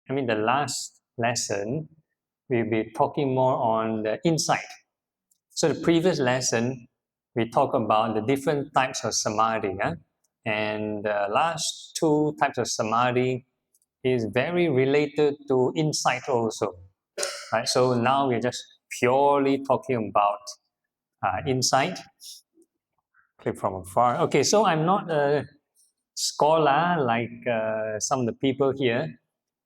the last lesson, we'll be talking more on the insight. So the previous lesson, we talked about the different types of samadhi. And the last two types of samadhi is very related to insight also. Right? So now we're just purely talking about insight. Click from afar. Okay, so I'm not a scholar like some of the people here.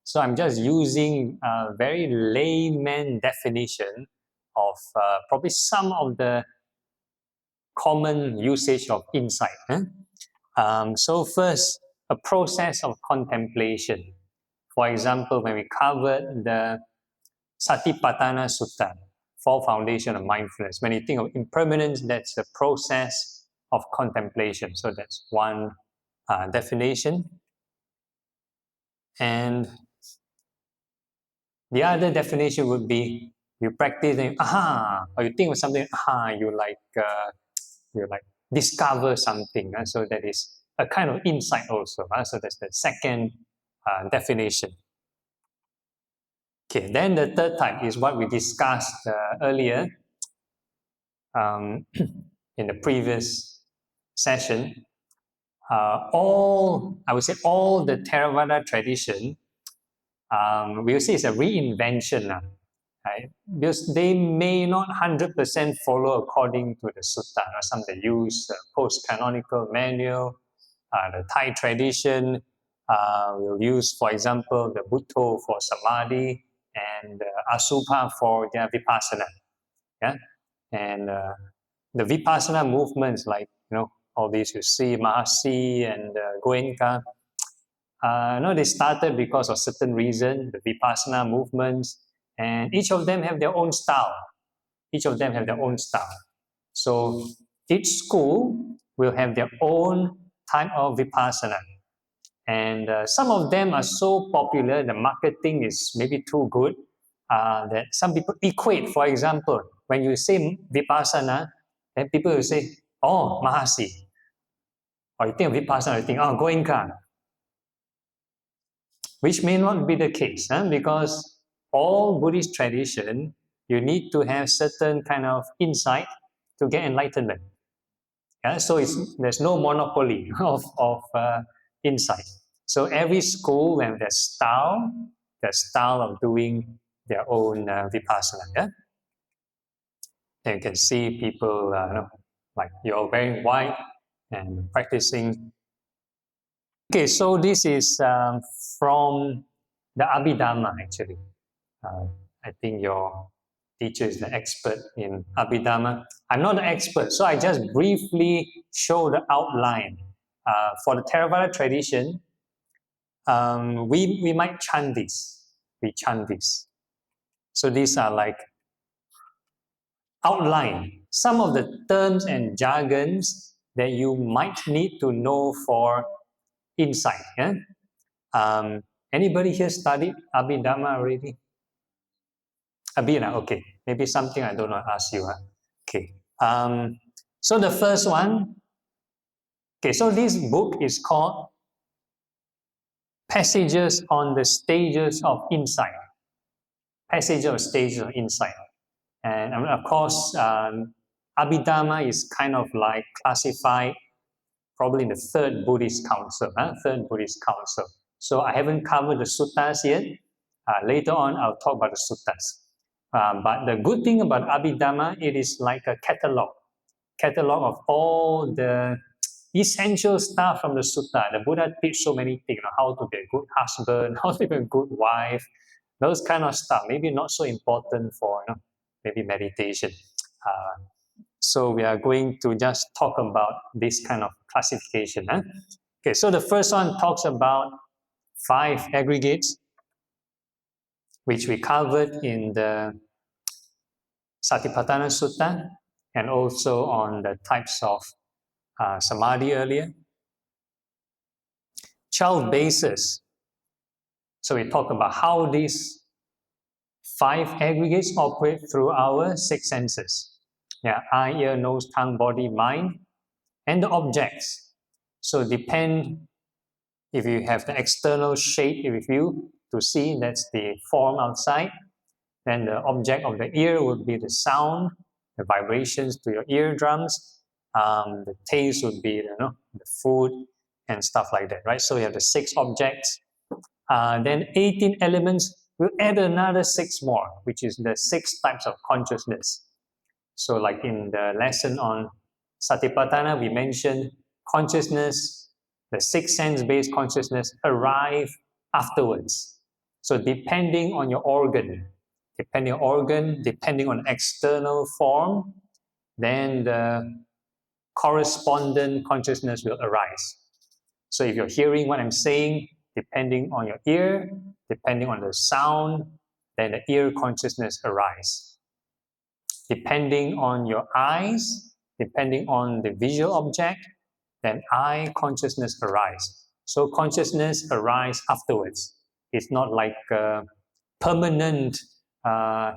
So I'm just using a very layman definition of probably some of the common usage of insight. So first, a process of contemplation. For example, when we covered the Satipatthana Sutta, Four Foundation of Mindfulness, when you think of impermanence, that's a process of contemplation. So that's one definition. And the other definition would be you practice and or you think of something, you discover something. So that is a kind of insight also. So that's the second definition. Okay, then the third type is what we discussed earlier in the previous session. All the Theravada tradition, we'll say it's a reinvention. Right? Because they may not 100% follow according to the sutta. Some they use post-canonical manual, the Thai tradition will use, for example, the Buddha for samadhi and Asubha for their Vipassana. Yeah? And the Vipassana movements like, all these you see, Mahasi and Goenka, they started because of certain reason, the Vipassana movements, and each of them have their own style. So each school will have their own type of Vipassana. And some of them are so popular, the marketing is maybe too good, that some people equate. For example, when you say Vipassana, then people will say, oh, Mahasi. Or you think of Vipassana, you think, oh, Goenka. Which may not be the case, because all Buddhist tradition, you need to have certain kind of insight to get enlightenment. So there's no monopoly of insight. So every school have their style of doing their own Vipassana. And you can see people like you're wearing white and practicing. Okay, so this is from the Abhidhamma actually. I think your teacher is the expert in Abhidhamma. I'm not an expert, so I just briefly show the outline. For the Theravada tradition, we might chant this. We chant this. So these are like outline. Some of the terms and jargons that you might need to know for insight. Anybody here studied Abhidhamma already? Abhina, okay. Maybe something I don't know, ask you. Okay. So the first one, okay, so this book is called Passages on the Stages of Insight. Passages of Stages of Insight. And of course, Abhidhamma is kind of like classified probably in the third Buddhist council. So I haven't covered the suttas yet. Later on, I'll talk about the suttas. But the good thing about Abhidhamma, it is like a catalog of all the essential stuff from the sutta. The Buddha teach so many things, how to be a good husband, how to be a good wife, those kind of stuff. Maybe not so important for maybe meditation. So we are going to just talk about this kind of classification. Okay, so the first one talks about 5 aggregates, which we covered in the Satipatthana Sutta and also on the types of samadhi earlier. 12 bases. So we talk about how these 5 aggregates operate through our 6 senses. Eye, ear, nose, tongue, body, mind, and the objects. So depend if you have the external shape with you, to see, that's the form outside. Then the object of the ear would be the sound, the vibrations to your eardrums. The taste would be the food and stuff like that, right? So you have the 6 objects. Then 18 elements, we'll add another 6 more, which is the 6 types of consciousness. So like in the lesson on Satipatthana, we mentioned consciousness, the 6 sense-based consciousness arrive afterwards. So depending on your organ, depending on external form, then the correspondent consciousness will arise. So if you're hearing what I'm saying, depending on your ear, depending on the sound, then the ear consciousness arise. Depending on your eyes, depending on the visual object, then eye consciousness arise. So consciousness arise afterwards. It's not like a permanent, how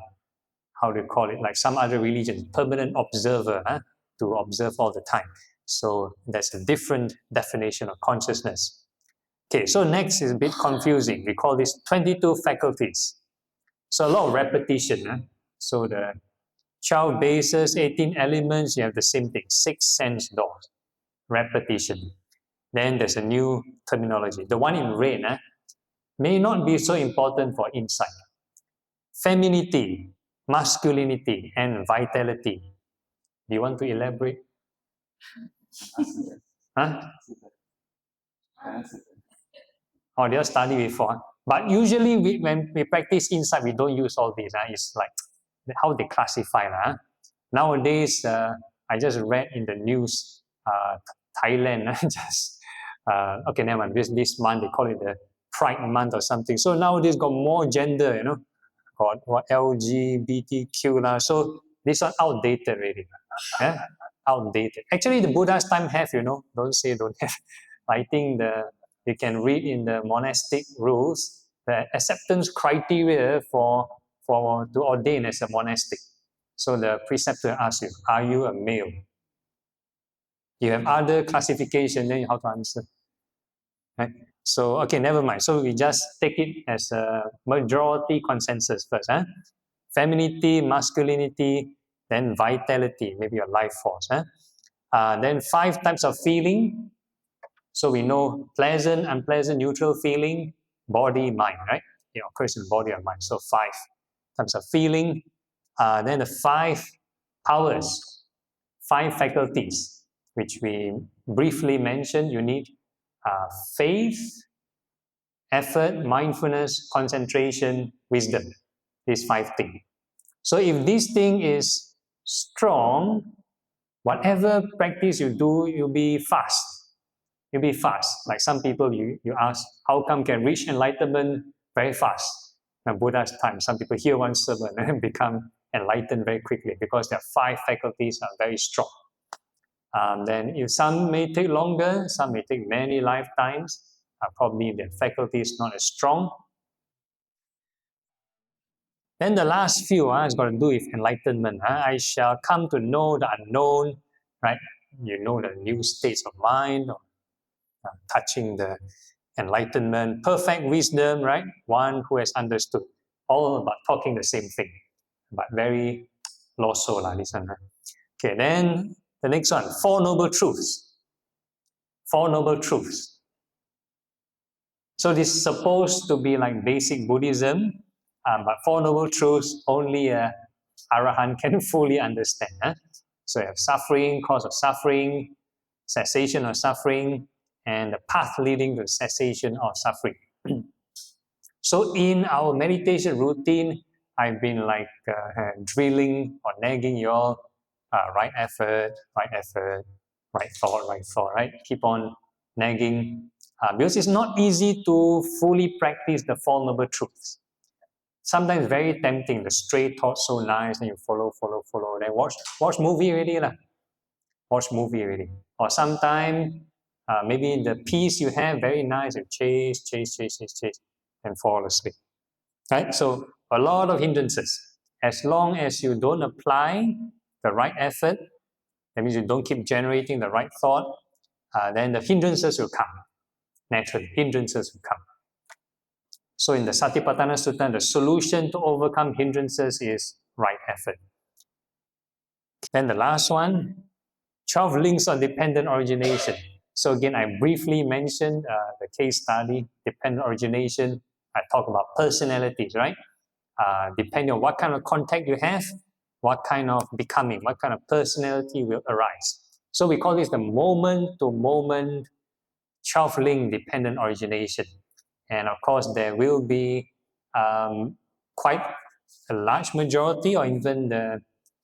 do you call it, like some other religions, permanent observer to observe all the time. So that's a different definition of consciousness. Okay, so next is a bit confusing. We call this 22 faculties. So a lot of repetition. So the 12 bases, 18 elements, you have the same thing, 6 sense doors, repetition. Then there's a new terminology. The one in red may not be so important for insight. Femininity, masculinity, and vitality. Do you want to elaborate? Or they study before. But usually when we practice insight, we don't use all these. It's like how they classify. Nowadays, I just read in the news, Thailand, okay, never mind. This month, they call it the Pride Month or something. So nowadays got more gender, got what LGBTQ. So this one outdated already. Outdated. Actually, the Buddha's time have, don't say don't have. I think you can read in the monastic rules the acceptance criteria for to ordain as a monastic. So the preceptor asks you, are you a male? You have other classification, then how to answer? Right? So, okay, never mind. So we just take it as a majority consensus first. Femininity, masculinity, then vitality, maybe your life force. Then 5 types of feeling. So we know pleasant, unpleasant, neutral feeling, body, mind, right? It occurs in body and mind. So 5 types of feeling. Then the 5 powers, 5 faculties, which we briefly mentioned. You need faith, effort, mindfulness, concentration, wisdom. These 5 things. So if this thing is strong, whatever practice you do, you'll be fast. You'll be fast. Like some people, you ask, how come can reach enlightenment very fast? In Buddha's time, some people hear one sermon and become enlightened very quickly because their 5 faculties are very strong. Then some may take longer, some may take many lifetimes. Probably their faculty is not as strong. Then the last few has got to do with enlightenment. I shall come to know the unknown, right? You know the new states of mind, or, touching the enlightenment, perfect wisdom, right? One who has understood. All about talking the same thing, but very low-soul, this one. Okay, then the next one, 4 noble truths. 4 noble truths. So this is supposed to be like basic Buddhism, but 4 noble truths only a Arahant can fully understand. So you have suffering, cause of suffering, cessation of suffering, and the path leading to cessation of suffering. So in our meditation routine, I've been like drilling or nagging you all, right effort, right thought, right? Keep on nagging. Because it's not easy to fully practice the 4 noble truths. Sometimes very tempting, the stray thought so nice, and you follow, then watch movie already. Watch movie already. Or sometimes, maybe the peace you have, very nice, you chase, and fall asleep. Right? So a lot of hindrances. As long as you don't apply the right effort, that means you don't keep generating the right thought, then the hindrances will come. Naturally, hindrances will come. So in the Satipatthana Sutta, the solution to overcome hindrances is right effort. Then the last one, 12 links on dependent origination. So again, I briefly mentioned the case study, dependent origination. I talk about personalities, right? Depending on what kind of contact you have, what kind of becoming, what kind of personality will arise. So we call this the moment-to-moment 12-link dependent origination. And of course, there will be quite a large majority, or even the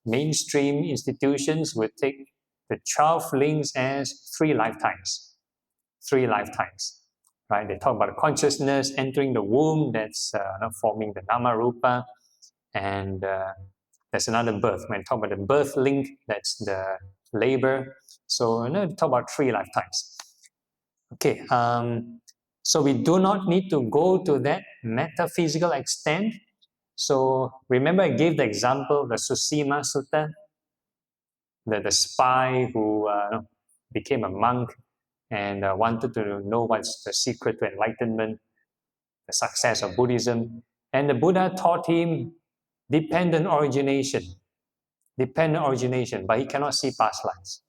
mainstream institutions will take the 12 links as 3 lifetimes. 3 lifetimes, right? They talk about consciousness entering the womb, that's forming the Nama Rupa, and there's another birth. When I talk about the birth link, that's the labor. So they talk about 3 lifetimes. Okay, so we do not need to go to that metaphysical extent. So remember I gave the example, the Susima Sutta, the spy who became a monk and wanted to know what's the secret to enlightenment, the success of Buddhism. And the Buddha taught him dependent origination, but he cannot see past lives.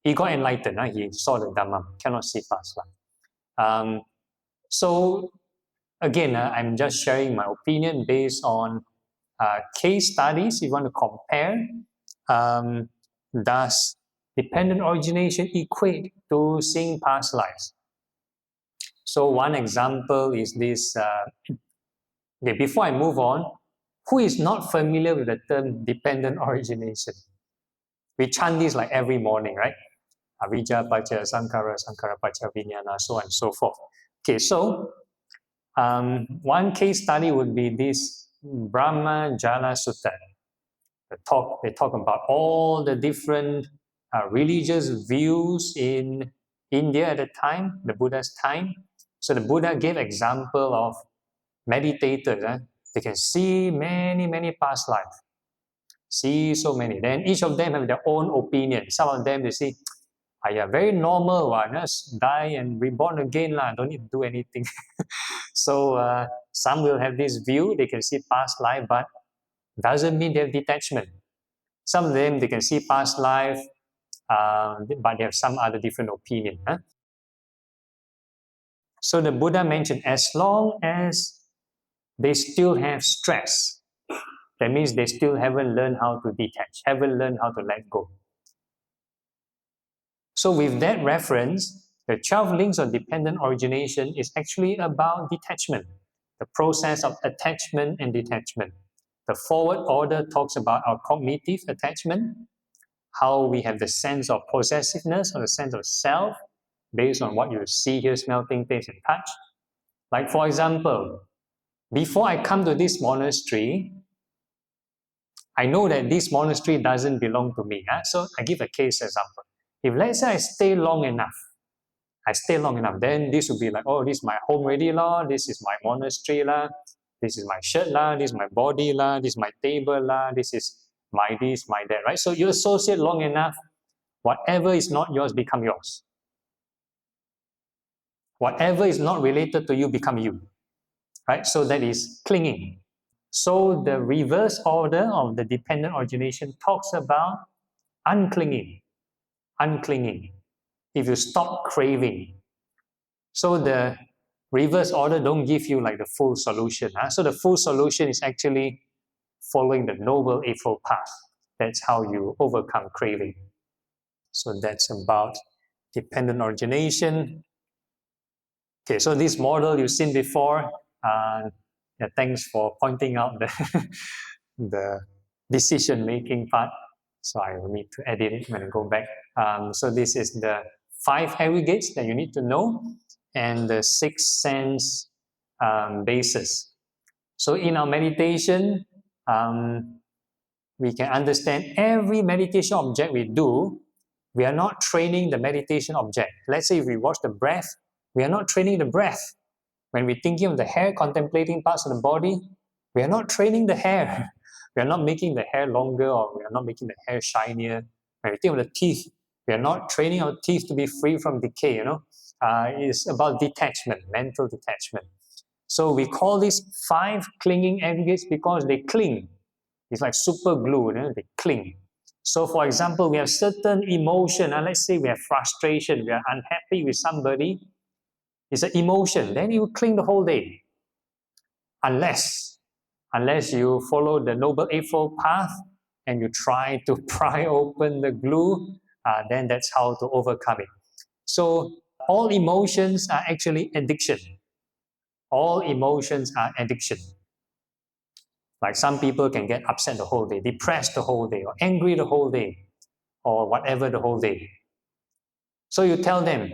He got enlightened, he saw the Dhamma, cannot see past life. So again, I'm just sharing my opinion based on case studies. If you want to compare, does dependent origination equate to seeing past lives? So one example is this. Okay, before I move on, who is not familiar with the term dependent origination? We chant this like every morning, right? Avijja Pacha Sankhara, Sankhara Pacha Vijnana, so on and so forth. Okay, so one case study would be this Brahmavihara Sutta. They talk about all the different religious views in India at the time, the Buddha's time. So the Buddha gave example of meditators. They can see many past lives. See so many. Then each of them have their own opinion. Some of them, they say, yeah, very normal one. Just die and reborn again. Don't need to do anything. So some will have this view. They can see past life, but doesn't mean they have detachment. Some of them, they can see past life, but they have some other different opinion. So the Buddha mentioned, as long as they still have stress, that means they still haven't learned how to detach, haven't learned how to let go. So with that reference, the 12 links of dependent origination is actually about detachment, the process of attachment and detachment. The forward order talks about our cognitive attachment, how we have the sense of possessiveness or the sense of self based on what you see, hear, smell, think, taste, and touch. Like for example, before I come to this monastery, I know that this monastery doesn't belong to me. So I give a case example. If let's say I stay long enough, then this would be like, oh, this is my home already, this is my monastery, this is my shirt, this is my body, this is my table, this is my this, my that, right? So you associate long enough, whatever is not yours become yours. Whatever is not related to you become you, right? So that is clinging. So the reverse order of the dependent origination talks about unclinging. If you stop craving. So the reverse order don't give you like the full solution. So the full solution is actually following the Noble Eightfold Path. That's how you overcome craving. So that's about dependent origination. Okay, so this model you've seen before. Thanks for pointing out the decision-making part. So I will need to edit it when I go back. So this is the 5 aggregates that you need to know and the 6 sense bases. So in our meditation, we can understand every meditation object we do, we are not training the meditation object. Let's say if we watch the breath, we are not training the breath. When we're thinking of the hair, contemplating parts of the body, we are not training the hair. We are not making the hair longer, or we are not making the hair shinier. When we think of the teeth, we are not training our teeth to be free from decay. It's about detachment, mental detachment. So we call these 5 clinging aggregates because they cling. It's like super glue, they cling. So for example, we have certain emotion, and let's say we have frustration, we are unhappy with somebody. It's an emotion, then you cling the whole day. Unless you follow the Noble Eightfold Path and you try to pry open the glue, then that's how to overcome it. So all emotions are actually addiction. All emotions are addiction. Like some people can get upset the whole day, depressed the whole day, or angry the whole day, or whatever the whole day. So you tell them,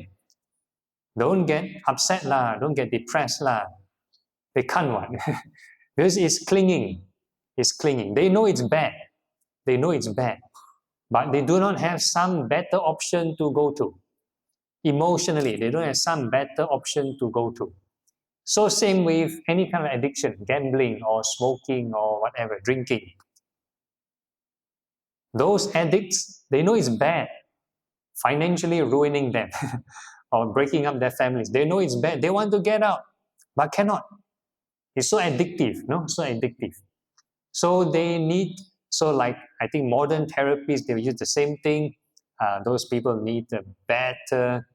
don't get upset lah, don't get depressed lah. They can't one. Because it's clinging. It's clinging. They know it's bad. They know it's bad. But they do not have some better option to go to. Emotionally, they don't have some better option to go to. So same with any kind of addiction, gambling or smoking or whatever, drinking. Those addicts, they know it's bad, financially ruining them or breaking up their families. They know it's bad. They want to get out, but cannot. It's so addictive, no? So addictive. So they need, so like I think modern therapies, they use the same thing. Those people need a better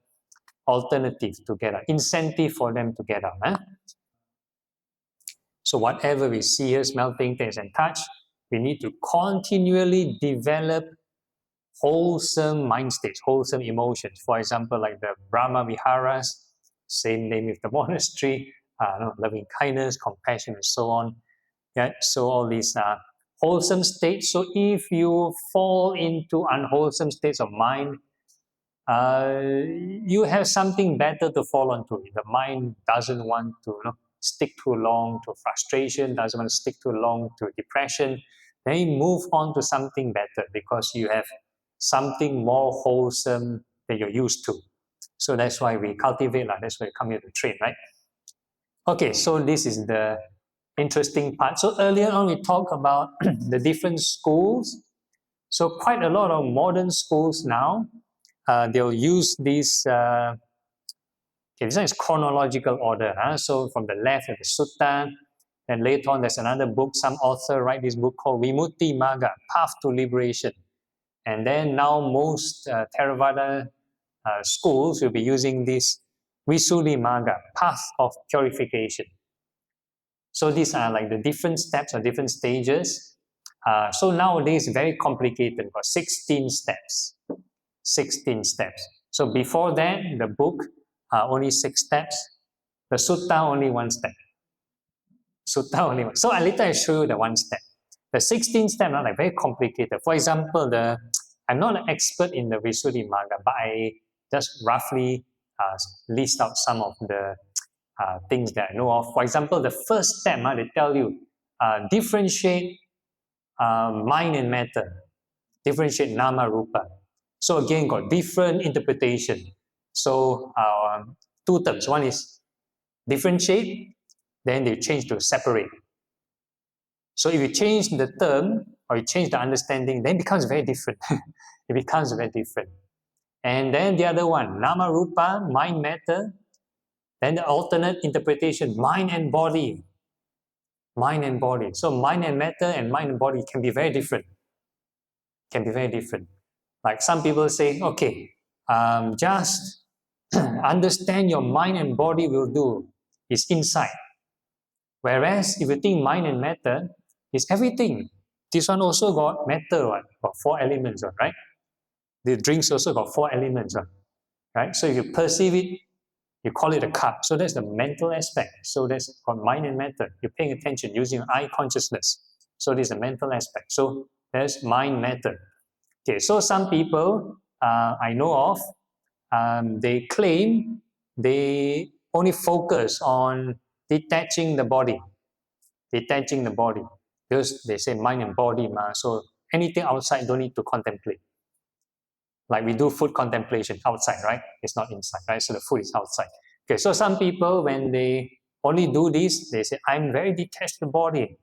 alternative to get out, incentive for them to get out. So whatever we see, hear, smell, think, taste, and touch, we need to continually develop wholesome mind states, wholesome emotions. For example, like the Brahmaviharas, same name with the monastery, loving kindness, compassion, and so on. Yeah, so all these wholesome states. So if you fall into unwholesome states of mind, you have something better to fall onto. The mind doesn't want to stick too long to frustration, doesn't want to stick too long to depression. Then you move on to something better because you have something more wholesome that you're used to. So that's why we cultivate, that's why we come here to train, right? Okay, so this is the interesting part. So earlier on we talked about the different schools. So quite a lot of modern schools now, they'll use this, this one is chronological order. So from the left of the sutta, and later on there's another book, some author write this book called Vimutti Magga, Path to Liberation. And then now most Theravada schools will be using this Visuddhi Magga, Path of Purification. So these are like the different steps or different stages. So nowadays very complicated, got 16 steps. 16 steps. So before that, the book only 6 steps. The sutta only 1 step. Sutta only 1. So later I show you the 1 step. The 16 steps are like very complicated. For example, I'm not an expert in the Visuddhi Magga, but I just roughly list out some of the things that I know of. For example, the first step, they tell you differentiate mind and matter, differentiate nama rupa. So again, got different interpretation. So 2 terms. One is differentiate, then they change to separate. So if you change the term or you change the understanding, then it becomes very different. It becomes very different. And then the other one, nama rupa, mind matter. Then the alternate interpretation, mind and body. Mind and body. So mind and matter and mind and body can be very different. Can be very different. Like some people say, okay, just understand your mind and body will do. It's inside. Whereas if you think mind and matter, it's everything. This one also got matter, got 4 elements, right? The drinks also got 4 elements, right? So if you perceive it, you call it a cup. So that's the mental aspect. So that's called mind and matter. You're paying attention using eye consciousness. So this is a mental aspect. So there's mind matter. Okay, so some people I know of, they claim they only focus on detaching the body. Detaching the body. Because they say mind and body, so anything outside don't need to contemplate. Like we do food contemplation outside, right? It's not inside, right? So the food is outside. Okay, so some people, when they only do this, they say, I'm very detached the body.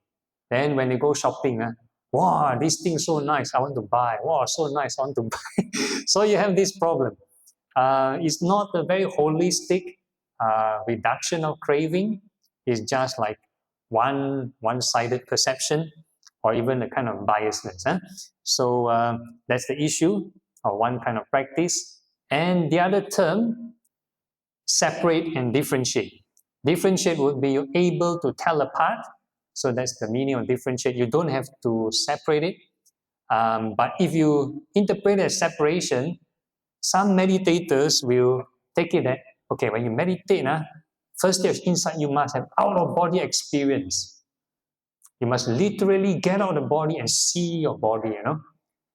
Then when they go shopping, wow, this thing is so nice, I want to buy. Wow, so nice, I want to buy. So you have this problem. It's not a very holistic reduction of craving. is just like one-sided perception or even a kind of biasness. So that's the issue of one kind of practice. And the other term, separate and differentiate. Differentiate would be you're able to tell apart. So that's the meaning of differentiate. You don't have to separate it. But if you interpret it as separation, some meditators will take it that, okay, when you meditate, first stage inside you must have out-of-body experience. You must literally get out of the body and see your body,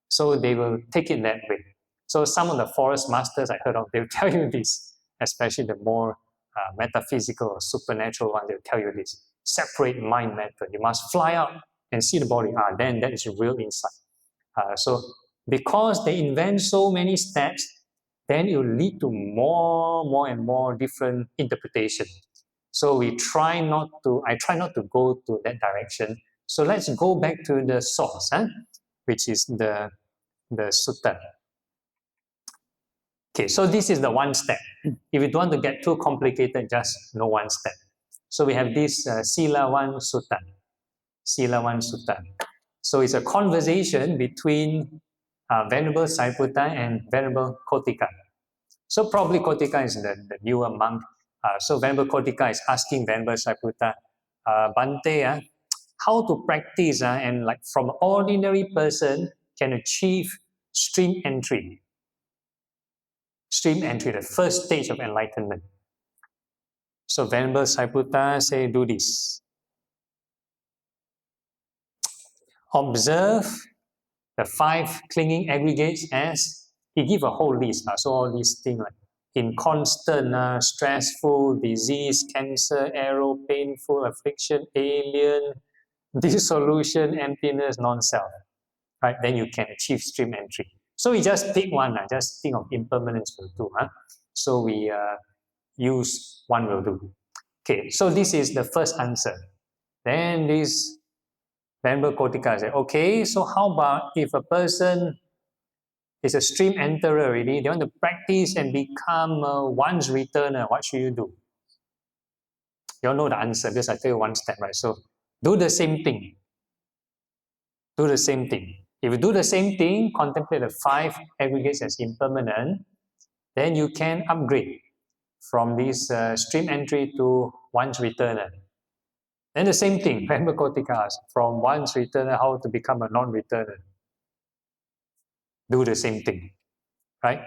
So they will take it that way. So some of the forest masters I heard of, they'll tell you this, especially the more metaphysical or supernatural one, they'll tell you this. Separate mind matter. You must fly out and see the body. Then that is real insight. So because they invent so many steps, then it will lead to more and more different interpretation. So I try not to go to that direction. So let's go back to the source, which is the sutta. Okay, so this is the one step. If you don't want to get too complicated, just know one step. So we have this Silawan Sutta. Silawan Sutta. So it's a conversation between Venerable Sariputta and Venerable Kotika. So probably Kotika is the newer monk. So Venerable Kotika is asking Venerable Sariputta, Bhante, how to practice and like from ordinary person can achieve stream entry. Stream entry, the first stage of enlightenment. So Venerable Sariputta say, do this. Observe the 5 clinging aggregates as he give a whole list. So all these things like inconstant, stressful, disease, cancer, arrow, painful, affliction, alien, dissolution, emptiness, non-self. Right? Then you can achieve stream entry. So we just pick one. Just think of impermanence will do. So we use one will do. Okay, so this is the first answer. Then this Venerable Kotika said, okay, so how about if a person is a stream enterer already, they want to practice and become a once returner, what should you do? You all know the answer because I tell you one step, right? So do the same thing. Do the same thing. If you do the same thing, contemplate the 5 aggregates as impermanent, then you can upgrade from this stream entry to once returner. Then the same thing, Venerable Kotika asked, from once returner, how to become a non-returner. Do the same thing, right?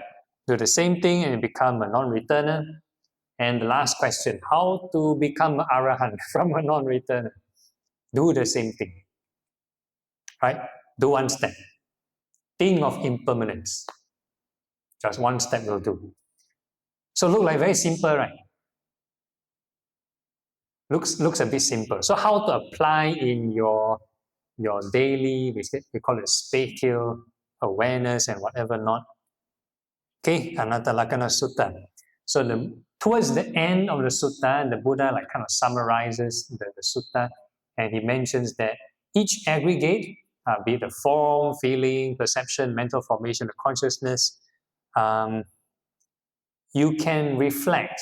Do the same thing and become a non-returner. And the last question, how to become an arahant from a non-returner? Do the same thing, right? Do one step. Think of impermanence. Just one step will do. So look like very simple, right? Looks a bit simple. So how to apply in your daily, we call it spatial awareness and whatever not. Okay, Anatta Lakkhana Sutta. So towards the end of the sutta, the Buddha like kind of summarizes the sutta, and he mentions that each aggregate, be it the form, feeling, perception, mental formation, the consciousness, you can reflect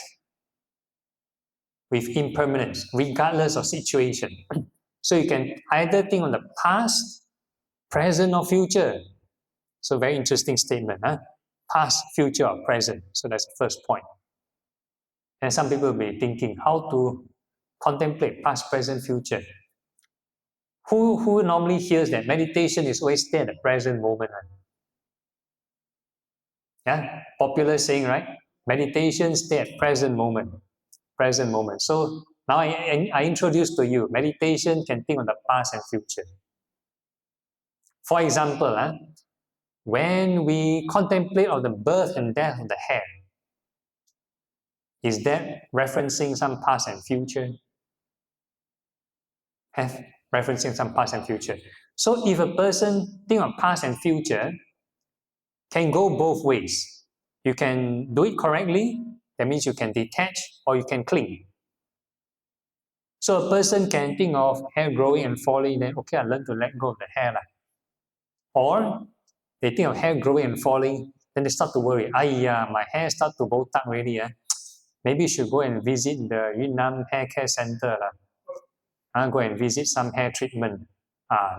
with impermanence, regardless of situation. So you can either think on the past, present, or future. So very interesting statement, past, future, or present. So that's the first point. And some people will be thinking how to contemplate past, present, future. Who normally hears that meditation is always there at the present moment? Yeah, popular saying, right? Meditation stay at present moment. Present moment. So now I introduce to you, meditation can think on the past and future. For example, when we contemplate on the birth and death of the hair, is that referencing some past and future? Referencing some past and future. So if a person think of past and future, can go both ways. You can do it correctly, that means you can detach, or you can cling. So a person can think of hair growing and falling, then okay, I learn to let go of the hair. Or they think of hair growing and falling, then they start to worry, my hair start to botak already. maybe you should go and visit the Yunnan Hair Care Center. Go and visit some hair treatment.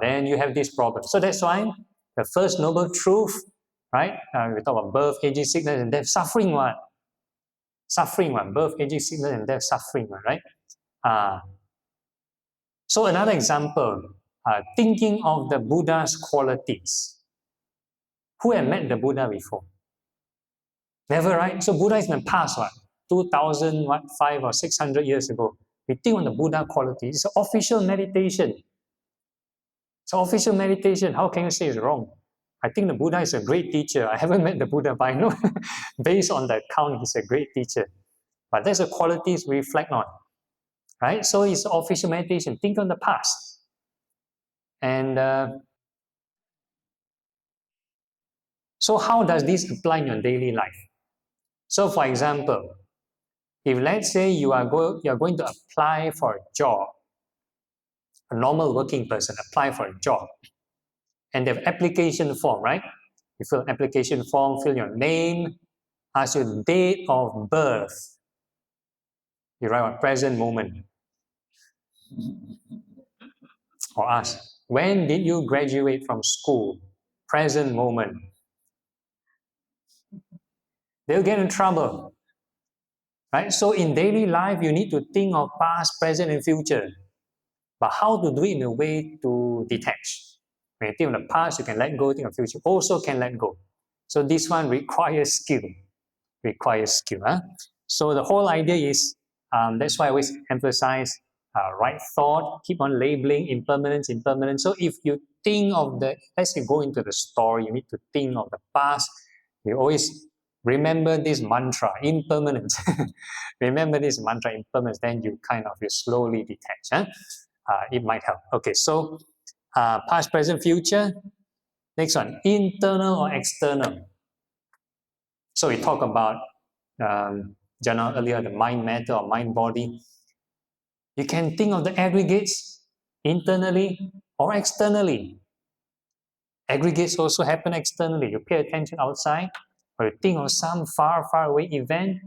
Then you have this problem. So that's why the first noble truth, right? We talk about birth, aging, sickness, and death, suffering one. Suffering one, birth, aging, sickness, and death, suffering one, right? So another example, thinking of the Buddha's qualities. Who had met the Buddha before? Never, right? So Buddha is in the past, 2,005 or 600 years ago. We think on the Buddha qualities. It's an official meditation. It's an official meditation. How can you say it's wrong? I think the Buddha is a great teacher. I haven't met the Buddha, but I know based on the account, he's a great teacher. But that's the qualities we reflect on, right? So it's official meditation. Think on the past. And so how does this apply in your daily life? So for example, if let's say you are going to apply for a job, a normal working person apply for a job, and they have application form, right? You fill an application form, fill your name, ask your date of birth. You write on present moment. Or ask, when did you graduate from school? Present moment. They'll get in trouble. Right? So in daily life, you need to think of past, present, and future. But how to do it in a way to detach? When you think of the past, you can let go. Think of the future, also can let go. So this one requires skill. So the whole idea is, that's why I always emphasize right thought, keep on labeling impermanence. So if you think of let's say go into the story, you need to think of the past. You always remember this mantra, impermanence. Remember this mantra, impermanence, then you slowly detach. It might help. Okay, so past, present, future. Next one, internal or external. So we talk about Jana earlier, the mind matter or mind body. You can think of the aggregates internally or externally. Aggregates also happen externally. You pay attention outside, or you think of some far away event,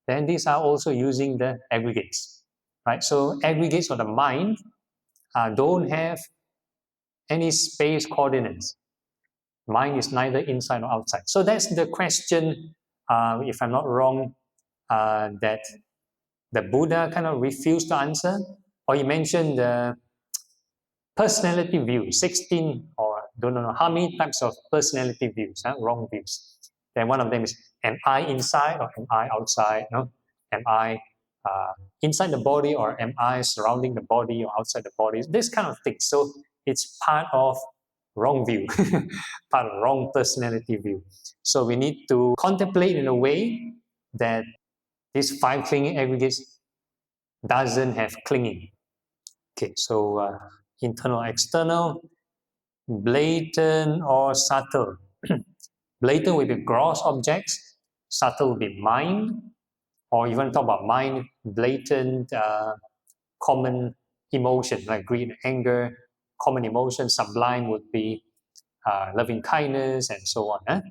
then these are also using the aggregates. Right? So aggregates of the mind don't have any space coordinates. Mind is neither inside or outside. So that's the question, if I'm not wrong, that the Buddha refused to answer. Or he mentioned the personality view, 16 or don't know how many types of personality views, wrong views. Then one of them is, am I inside or am I outside? No? Am I inside the body or am I surrounding the body or outside the body? This kind of thing. So it's part of wrong view, part of wrong personality view. So we need to contemplate in a way that these 5 clinging aggregates doesn't have clinging. Okay, so internal, external, blatant or subtle. Blatant will be gross objects, subtle will be mind, or even talk about mind, blatant, common emotion like greed, anger, common emotion, sublime would be loving kindness and so on.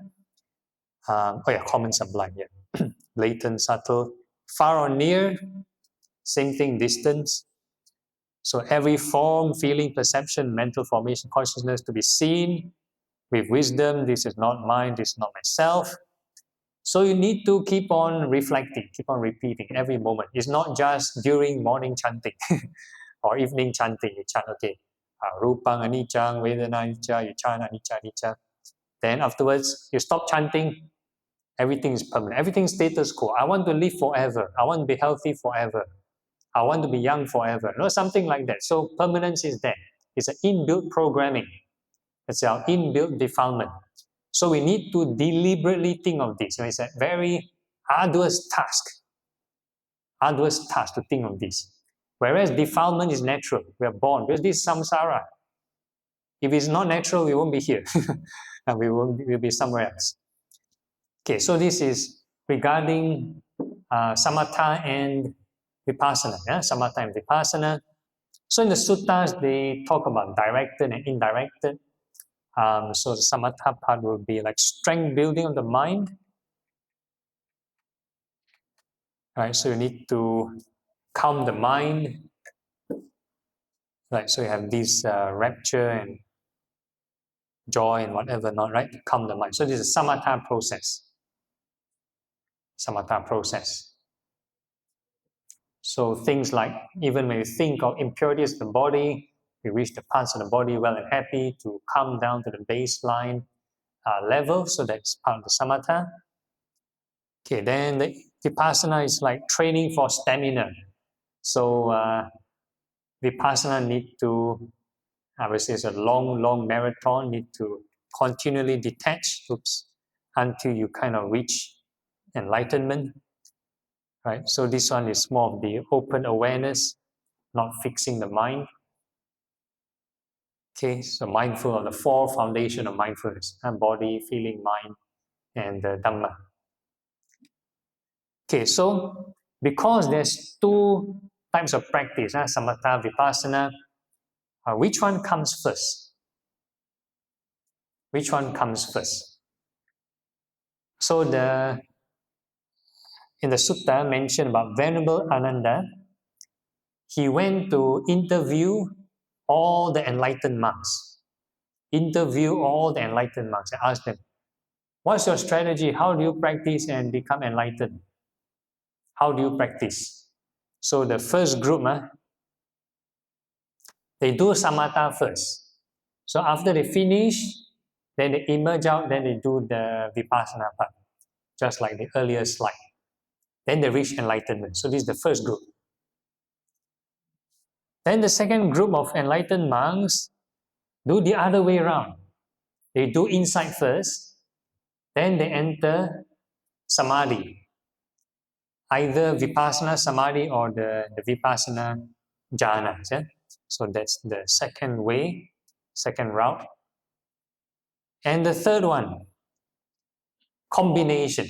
Common sublime, yeah. Blatant, subtle, far or near, same thing, distance. So every form, feeling, perception, mental formation, consciousness to be seen with wisdom. This is not mine, this is not myself. So you need to keep on reflecting, keep on repeating every moment. It's not just during morning chanting or evening chanting. You chant, okay, Rupang Anicca, Vedana Anicca, you chant Anicca, Anicca. Then afterwards, you stop chanting. Everything is permanent. Everything is status quo. I want to live forever. I want to be healthy forever. I want to be young forever. Something like that. So permanence is there. It's an inbuilt programming. It's our inbuilt defilement. So we need to deliberately think of this. It's a very arduous task to think of this. Whereas defilement is natural. We are born. Because this is samsara. If it's not natural, we won't be here. And we'll be somewhere else. Okay, so this is regarding samatha and vipassana. Samatha and vipassana. So in the suttas, they talk about directed and indirected. So the samatha part will be like strength building of the mind. Right, so you need to calm the mind. Right, so you have this rapture and joy and whatever not, right? To calm the mind. So this is samatha process. Samatha process. So things like even when you think of impurities of the body, you reach the parts of the body well and happy to come down to the baseline level. So that's part of the samatha. Okay, then the Vipassana is like training for stamina. So Vipassana need to, obviously it's a long marathon, need to continually detach, until you kind of reach enlightenment. Right, so this one is more of the open awareness, not fixing the mind. Okay, so mindful of the four foundation of mindfulness: body, feeling, mind, and the Dhamma. Okay, so because there's two types of practice, samatha, vipassana, which one comes first? Which one comes first? So in the sutta mentioned about Venerable Ananda, he went to interview all the enlightened monks. Interview all the enlightened monks and ask them, what's your strategy? How do you practice and become enlightened? How do you practice? So the first group, they do samatha first. So after they finish, then they emerge out, then they do the vipassana part, just like the earlier slide. Then they reach enlightenment. So this is the first group. Then the second group of enlightened monks do the other way around. They do insight first, then they enter samadhi, either vipassana samadhi or the vipassana jhana. Yeah? So that's the second way, second route. And the third one, combination.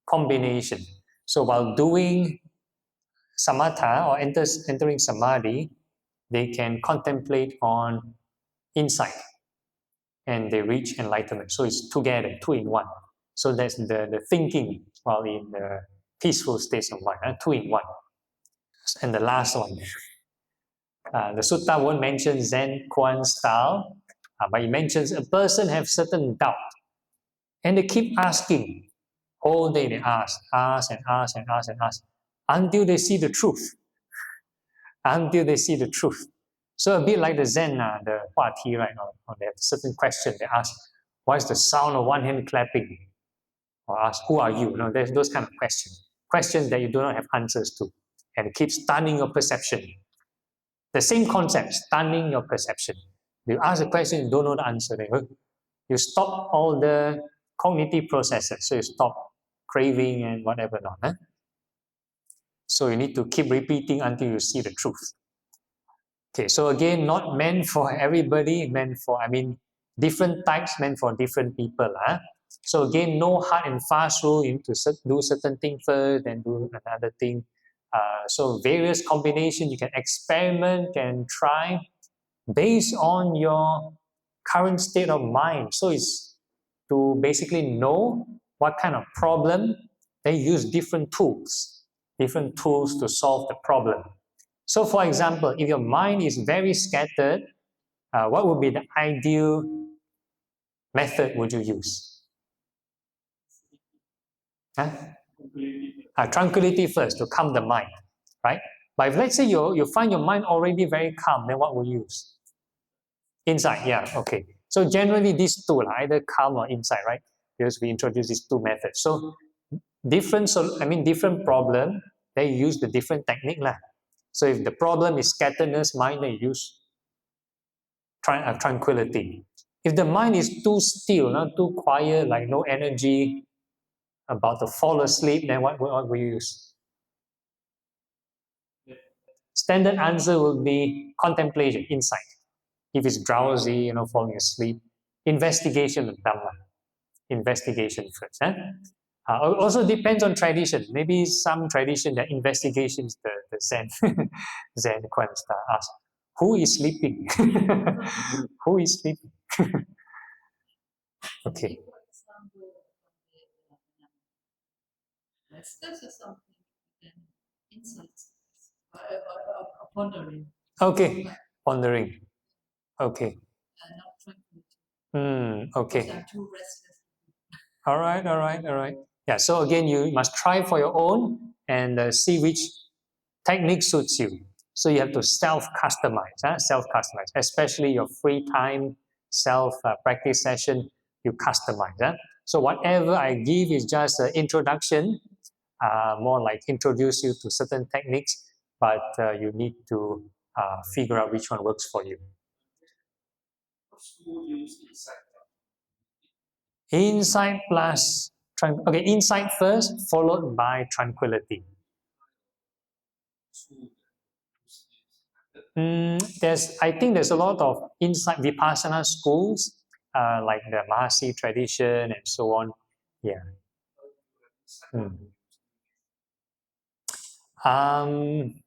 Combination. So while doing samatha or entering samadhi, they can contemplate on insight and they reach enlightenment. So it's together, two in one. So that's the thinking while in the peaceful state of mind, two in one. And the last one, the sutta won't mention Zen Kuan style, but it mentions a person have certain doubt and they keep asking. Whole day they ask until they see the truth. Until they see the truth. So a bit like the Zen, the Hua Ti, right? Or they have a certain question. They ask, what is the sound of one hand clapping? Or ask, who are you? There's those kind of questions. Questions that you do not have answers to. And it keeps stunning your perception. The same concept, stunning your perception. You ask a question, you don't know the answer. You stop all the cognitive processes. So you stop craving and whatever not. So you need to keep repeating until you see the truth. Okay, so again, not meant for everybody, different types meant for different people. So again, no hard and fast rule. You need to do certain thing first, then do another thing. So various combinations you can experiment and try based on your current state of mind. So it's to basically know what kind of problem. They use different tools to solve the problem. So for example, if your mind is very scattered, what would be the ideal method would you use? Tranquility first to calm the mind, right? But if let's say you find your mind already very calm, then what will you use? Insight, yeah, okay. So generally these two, either calm or insight, right? Because we introduce these two methods. So different problem, they use the different technique lah. So if the problem is scatteredness mind, they use tranquility. If the mind is too still, not too quiet, like no energy, about to fall asleep, then what will you use? Standard answer will be contemplation, insight. If it's drowsy, falling asleep, investigation of Dhamma. Investigation first. Also depends on tradition. Maybe some tradition that investigation is the Zen, Zen Kwanzaa ask, who is sleeping? Who is sleeping? Okay. Pondering. Okay, pondering. Okay. Okay. I'm too restless. All right. Yeah, so again, you must try for your own and see which technique suits you. So you have to self-customize, especially your free time self-practice session, you customize. So whatever I give is just an introduction, more like introduce you to certain techniques, but you need to figure out which one works for you. Insight plus, okay, insight first, followed by tranquility. I think there's a lot of insight Vipassana schools, like the Mahasi tradition and so on. Yeah. Um,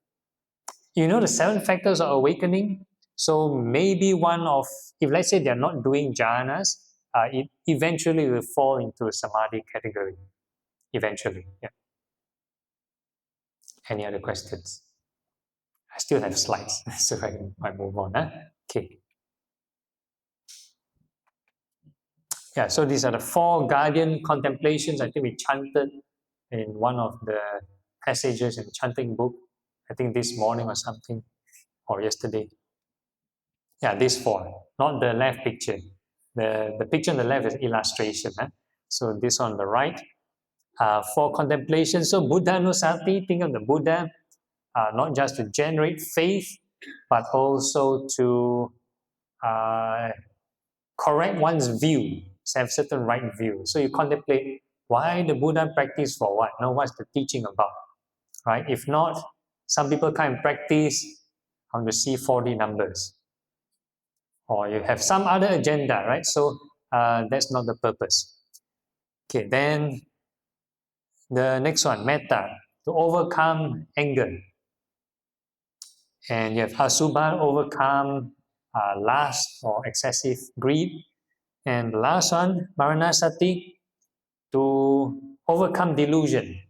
you know the 7 factors of awakening. So maybe if let's say they're not doing jhanas, it eventually will fall into a samadhi category. Eventually, yeah. Any other questions? I still have slides, so I might move on. Okay. Yeah, so these are the 4 guardian contemplations. I think we chanted in one of the passages in the chanting book. I think this morning or something, or yesterday. Yeah, these 4, not the left picture. The picture on the left is illustration. So this on the right, 4 contemplations. So Buddha Nusati, think of the Buddha, not just to generate faith, but also to correct one's view, have certain right view. So you contemplate why the Buddha practice for what? Know what's the teaching about, right? If not, some people can't practice on the C40 numbers, or you have some other agenda, right? So that's not the purpose. Okay, then the next one, metta, to overcome anger. And you have asubha, overcome lust or excessive greed. And the last one, maranasati, to overcome delusion.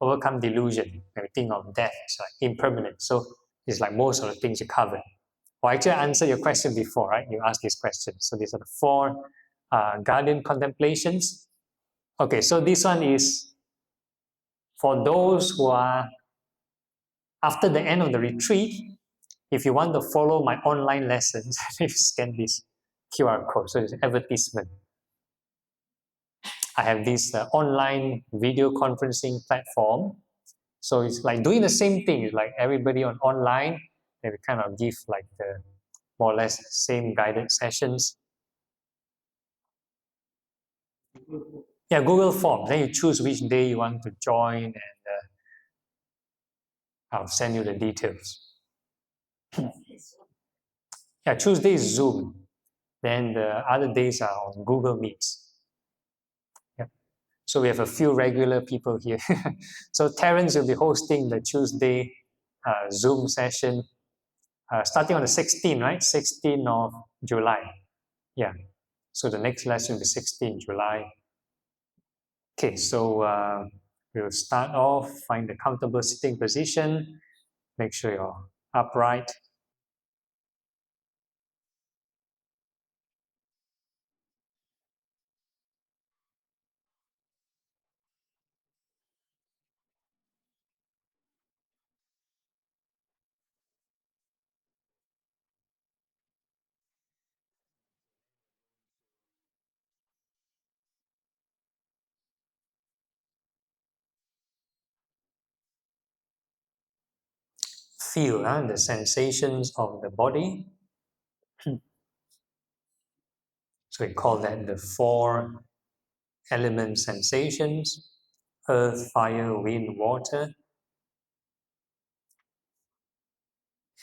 Overcome delusion. When we think of death, it's like impermanent. So it's like most of the things you covered. Well, actually, I answered your question before, right? You asked this question. So these are the 4 guardian contemplations. Okay, so this one is for those who are after the end of the retreat. If you want to follow my online lessons, you scan this QR code. So it's advertisement. I have this online video conferencing platform. So it's like doing the same thing. It's like everybody on online, they will kind of give like the more or less same guided sessions. Yeah, Google Forms. Then you choose which day you want to join, and I'll send you the details. Yeah, Tuesday is Zoom. Then the other days are on Google Meets. Yeah. So we have a few regular people here. So Terence will be hosting the Tuesday Zoom session starting on the 16th, right? 16th of July. Yeah. So the next lesson will be 16th July. Okay, so we'll start off, find the comfortable sitting position, make sure you're upright. Feel the sensations of the body. So we call that the 4 element sensations: earth, fire, wind, water.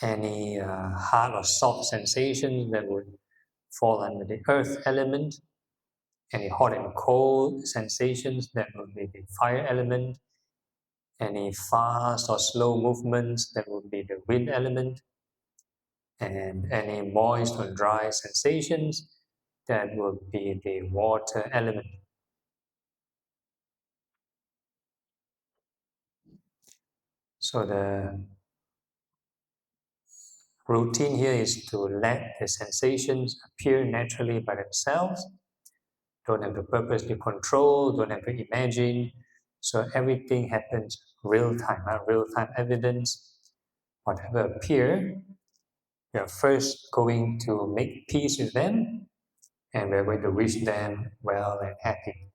Any hard or soft sensations that would fall under the earth element. Any hot and cold sensations that would be the fire element. Any fast or slow movements that would be the wind element. And any moist or dry sensations that would be the water element. So the routine here is to let the sensations appear naturally by themselves. Don't have to purposely control, don't have to imagine. So everything happens real-time, real-time evidence. Whatever appear, we are first going to make peace with them, and we're going to wish them well and happy.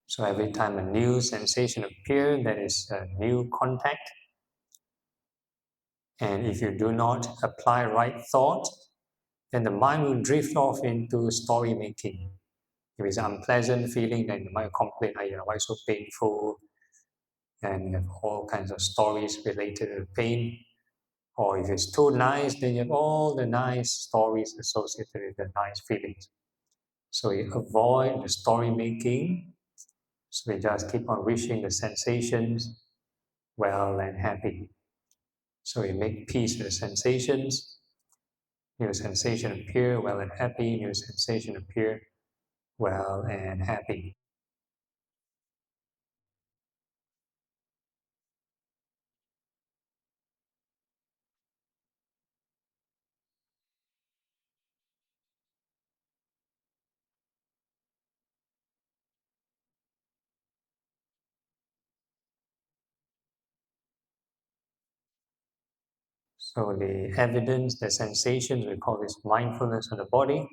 So every time a new sensation appears, that is a new contact. And if you do not apply right thought, then the mind will drift off into story making. If it's an unpleasant feeling, then you might complain, why so painful? And you have all kinds of stories related to pain. Or if it's too nice, then you have all the nice stories associated with the nice feelings. So you avoid the story making. So we just keep on wishing the sensations well and happy. So we make peace with the sensations. New sensation appear, well and happy. New sensation appear, well and happy. So the evidence, the sensations, we call this mindfulness of the body.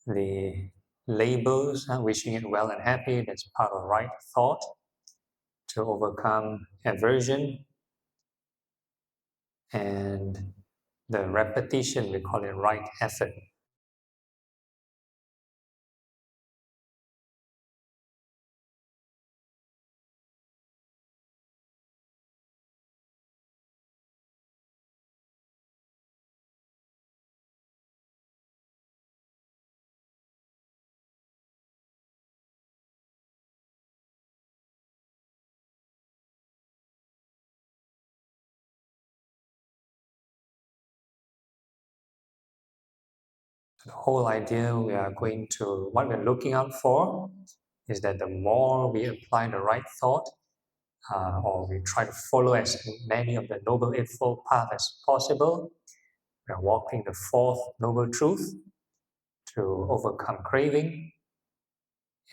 The labels, wishing it well and happy, that's part of right thought to overcome aversion. And the repetition, we call it right effort. The whole idea what we're looking out for is that the more we apply the right thought, or we try to follow as many of the Noble Eightfold Path as possible, we are walking the fourth Noble Truth to overcome craving.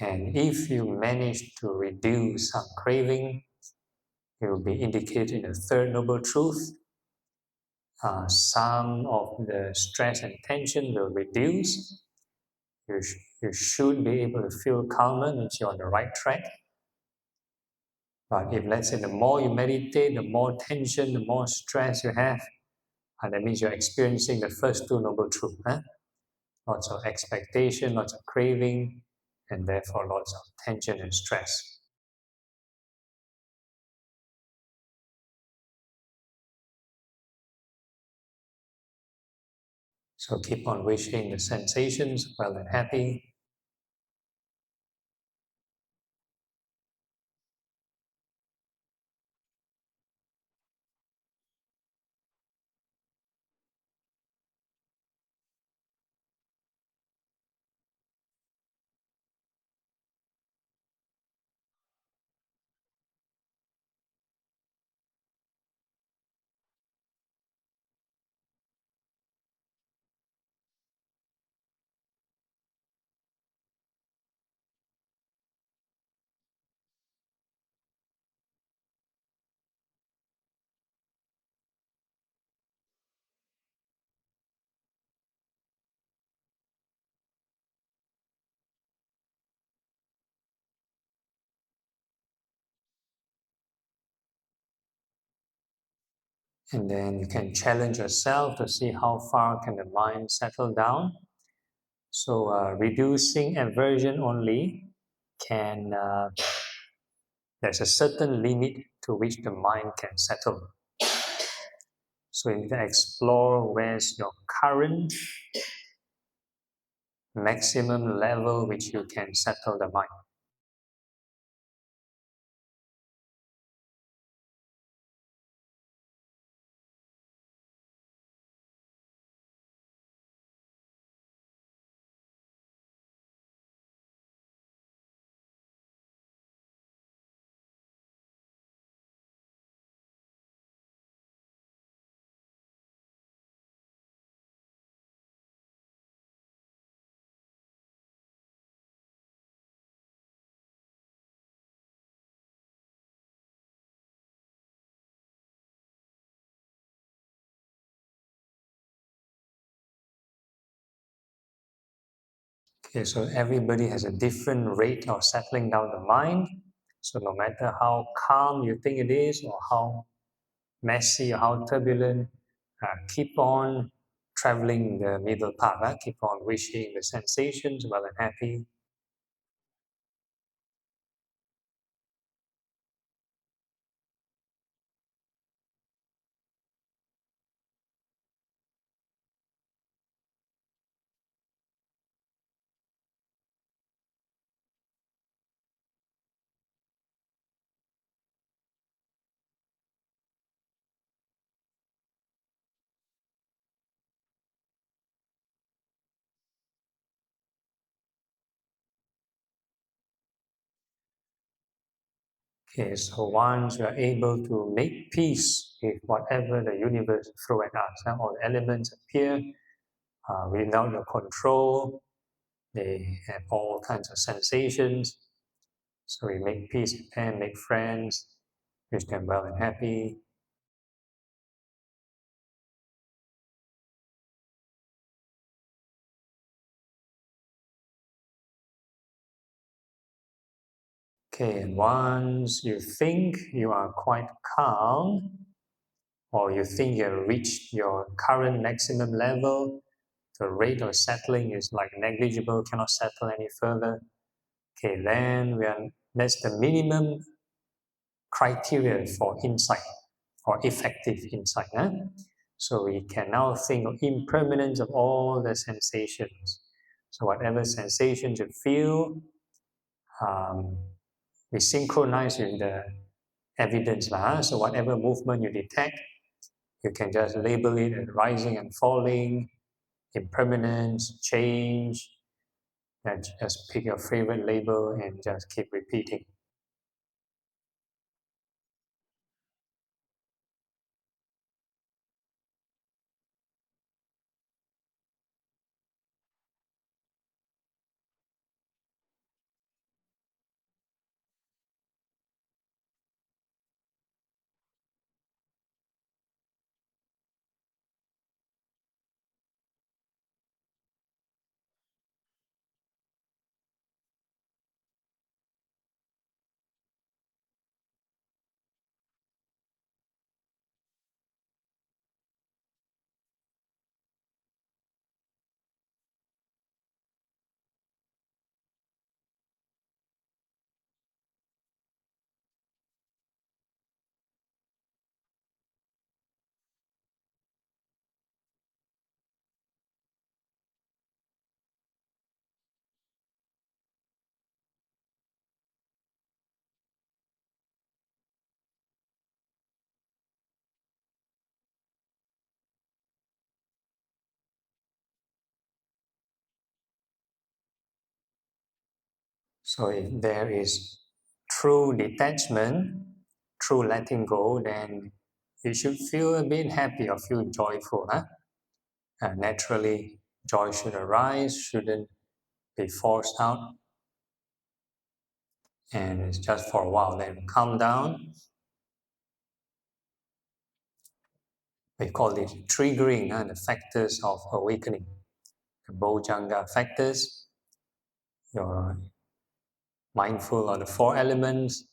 And if you manage to reduce some craving, it will be indicated in the third Noble Truth. Some of the stress and tension will reduce. You should be able to feel calmer, means you're on the right track. But if, let's say, the more you meditate, the more tension, the more stress you have, that means you're experiencing the first two Noble Truths. Lots of expectation, lots of craving, and therefore lots of tension and stress. So keep on wishing the sensations well and happy. And then you can challenge yourself to see how far can the mind settle down. So reducing aversion only can, there's a certain limit to which the mind can settle. So you can explore where's your current maximum level which you can settle the mind. Okay, so everybody has a different rate of settling down the mind. So no matter how calm you think it is, or how messy or how turbulent, keep on traveling the middle path. Keep on wishing the sensations well and happy. Okay, so once we are able to make peace with whatever the universe throw at us, all the elements appear without your control. They have all kinds of sensations. So we make peace with them, make friends, wish them well and happy. Okay, and once you think you are quite calm, or you think you have reached your current maximum level, the rate of settling is like negligible, cannot settle any further. Okay, then that's the minimum criteria for insight or effective insight. So we can now think of impermanence of all the sensations. So whatever sensations you feel, we synchronize with the evidence. So whatever movement you detect, you can just label it as rising and falling, impermanence, change, and just pick your favorite label and just keep repeating. So if there is true detachment, true letting go, then you should feel a bit happy or feel joyful. Naturally, joy should arise, shouldn't be forced out. And it's just for a while, then calm down. We call it triggering the factors of awakening, the Bojjhanga factors. You're mindful of the four elements,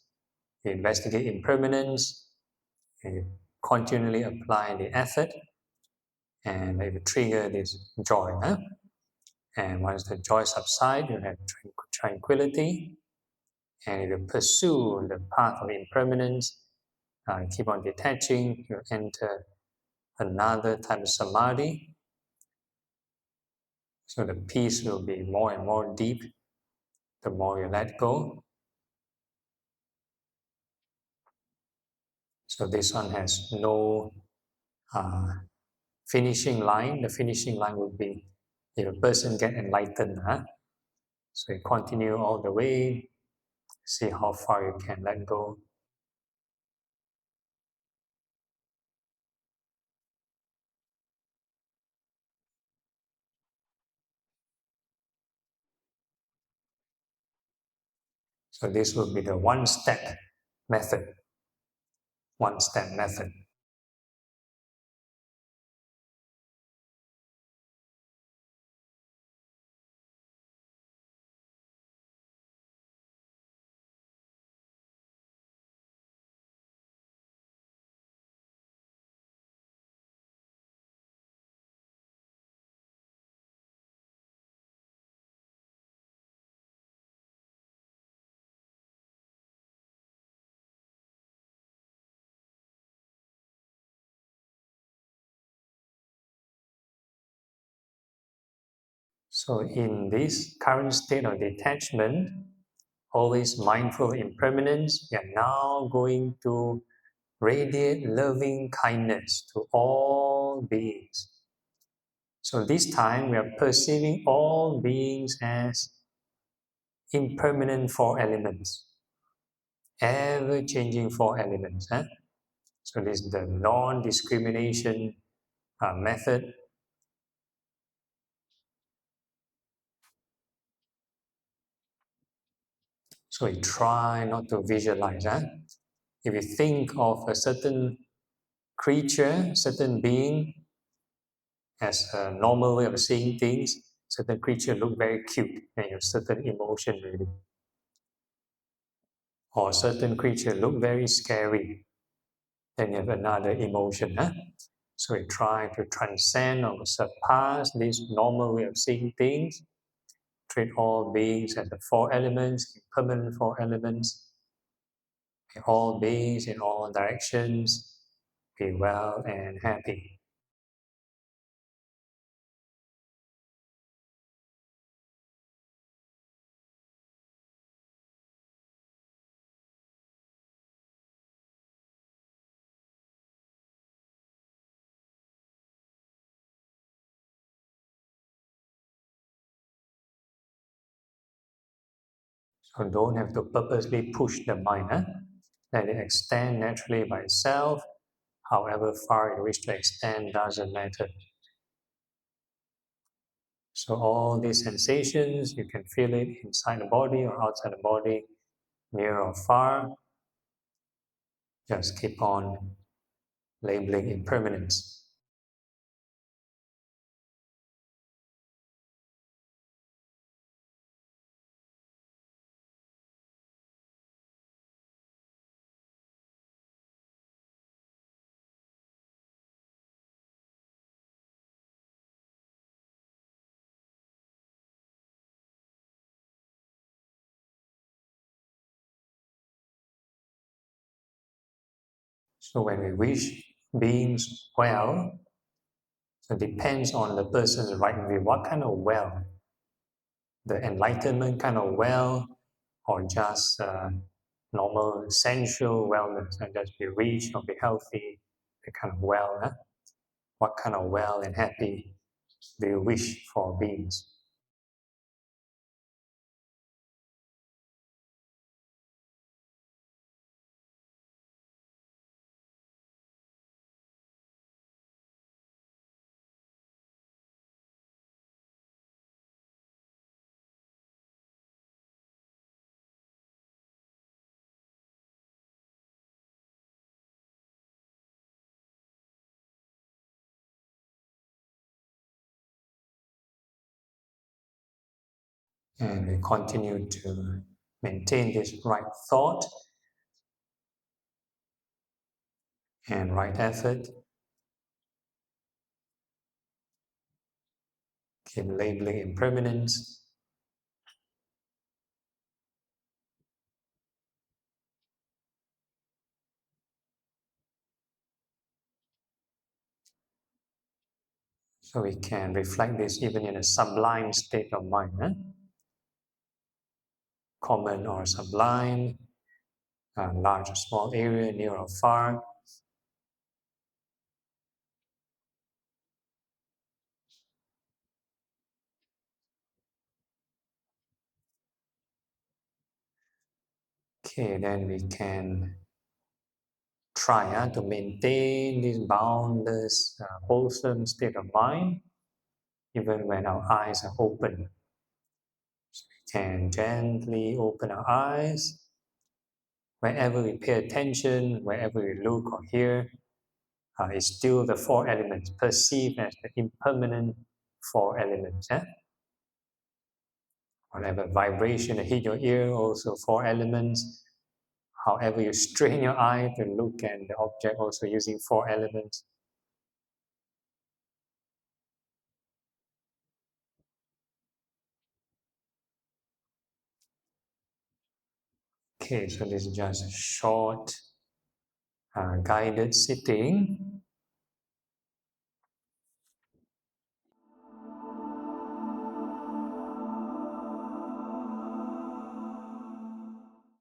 you investigate impermanence, you continually apply the effort, and it will trigger this joy. And once the joy subsides, you have tranquility, and if you pursue the path of impermanence, keep on detaching, you enter another type of samadhi. So the peace will be more and more deep the more you let go. So this one has no finishing line. The finishing line would be if a person get enlightened. So you continue all the way, see how far you can let go. So this will be the one-step method. One-step method. So in this current state of detachment, always mindful of impermanence, we are now going to radiate loving kindness to all beings. So this time we are perceiving all beings as impermanent four elements, ever-changing four elements. So this is the non-discrimination method. So we try not to visualize. If you think of a certain creature, certain being as a normal way of seeing things, certain creature look very cute and you have certain emotion really. Or certain creature look very scary, then you have another emotion. So we try to transcend or surpass this normal way of seeing things, treat all beings as the four elements, impermanent four elements, all beings in all directions, be well and happy. So don't have to purposely push the mind. Let it extend naturally by itself. However far you wish to extend doesn't matter. So all these sensations, you can feel it inside the body or outside the body, near or far. Just keep on labeling impermanence. So when we wish beings well, so it depends on the person's right view. What kind of well? The enlightenment kind of well, or just normal sensual wellness, and just be rich or be healthy, the kind of well. What kind of well and happy do you wish for beings? And we continue to maintain this right thought and right effort. Keep labeling impermanence. So we can reflect this even in a sublime state of mind. Common or sublime, large or small area, near or far. Okay, then we can try to maintain this boundless, wholesome state of mind, even when our eyes are open. So we can gently open our eyes. Wherever we pay attention, wherever we look or hear, it's still the four elements, perceived as the impermanent four elements. Whatever vibration that hit your ear, also four elements. However you strain your eye to look at the object, also using four elements. Okay, so this is just a short guided sitting.